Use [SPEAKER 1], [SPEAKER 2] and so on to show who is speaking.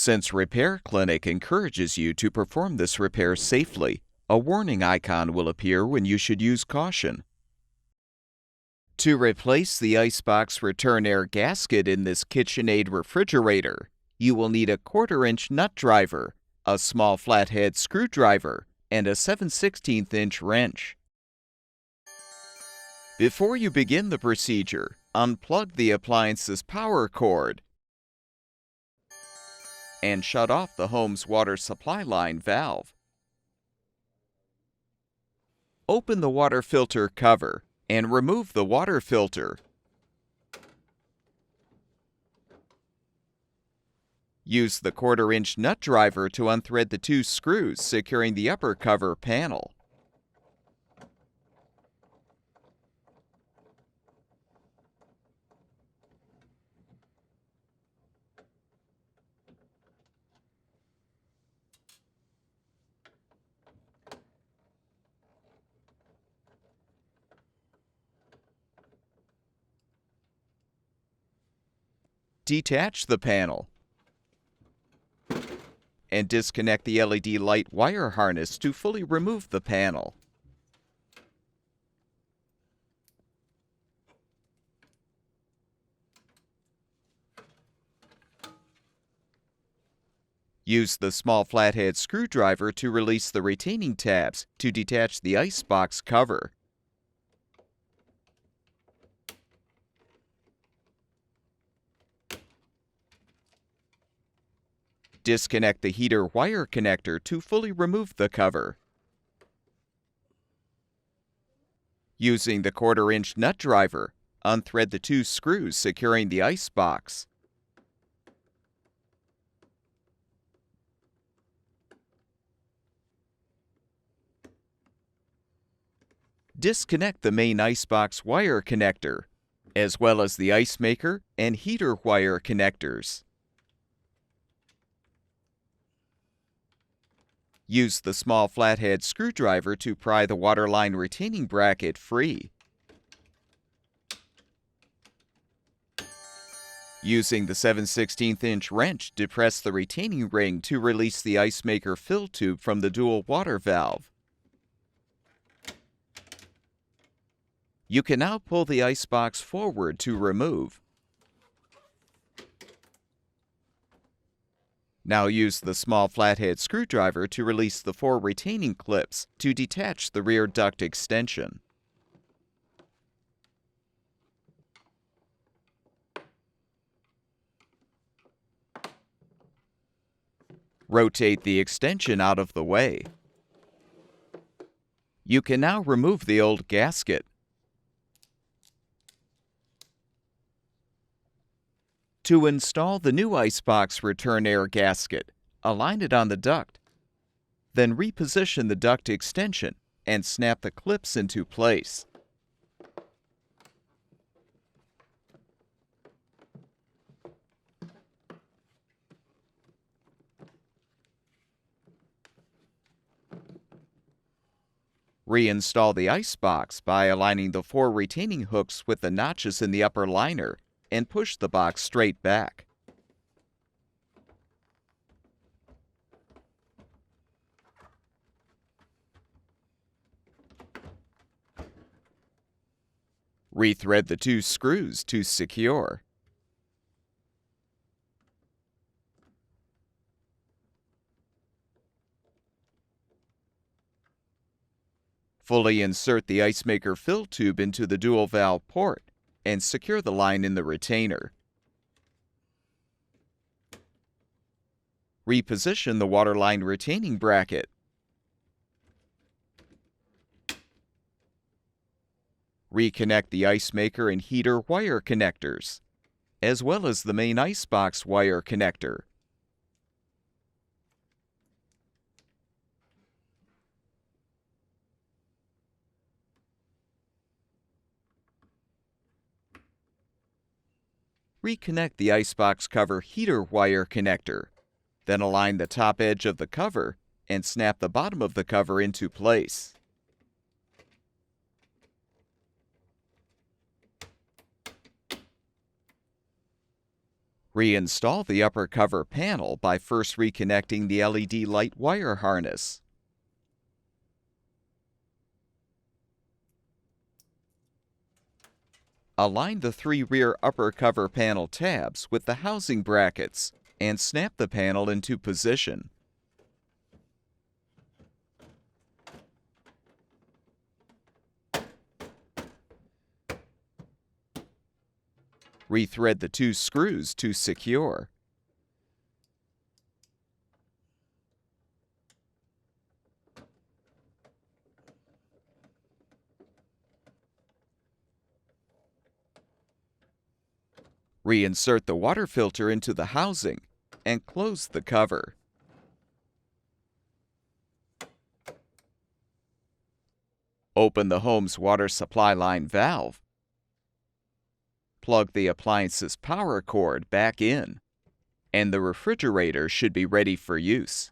[SPEAKER 1] Since Repair Clinic encourages you to perform this repair safely, a warning icon will appear when you should use caution. To replace the icebox return air gasket in this KitchenAid refrigerator, you will need a 1/4-inch nut driver, a small flathead screwdriver, and a 7/16" wrench. Before you begin the procedure, unplug the appliance's power cord and shut off the home's water supply line valve. Open the water filter cover and remove the water filter. Use the 1/4-inch nut driver to unthread the 2 screws securing the upper cover panel. Detach the panel and disconnect the LED light wire harness to fully remove the panel. Use the small flathead screwdriver to release the retaining tabs to detach the icebox cover. Disconnect the heater wire connector to fully remove the cover. Using the 1/4-inch nut driver, unthread the 2 screws securing the icebox. Disconnect the main icebox wire connector, as well as the Icemaker and heater wire connectors. Use the small flathead screwdriver to pry the waterline retaining bracket free. Using the 7/16" wrench, depress the retaining ring to release the Icemaker fill tube from the dual water valve. You can now pull the icebox forward to remove. Now use the small flathead screwdriver to release the 4 retaining clips to detach the rear duct extension. Rotate the extension out of the way. You can now remove the old gasket. To install the new icebox return air gasket, align it on the duct. Then reposition the duct extension and snap the clips into place. Reinstall the icebox by aligning the 4 retaining hooks with the notches in the upper liner and push the box straight back. Rethread the 2 screws to secure. Fully insert the Icemaker fill tube into the dual valve port and secure the line in the retainer. Reposition the waterline retaining bracket. Reconnect the Icemaker and heater wire connectors, as well as the main icebox wire connector. Reconnect the icebox cover heater wire connector. Then align the top edge of the cover and snap the bottom of the cover into place. Reinstall the upper cover panel by first reconnecting the LED light wire harness. Align the 3 rear upper cover panel tabs with the housing brackets and snap the panel into position. Rethread the 2 screws to secure. Reinsert the water filter into the housing and close the cover. Open the home's water supply line valve. Plug the appliance's power cord back in, and the refrigerator should be ready for use.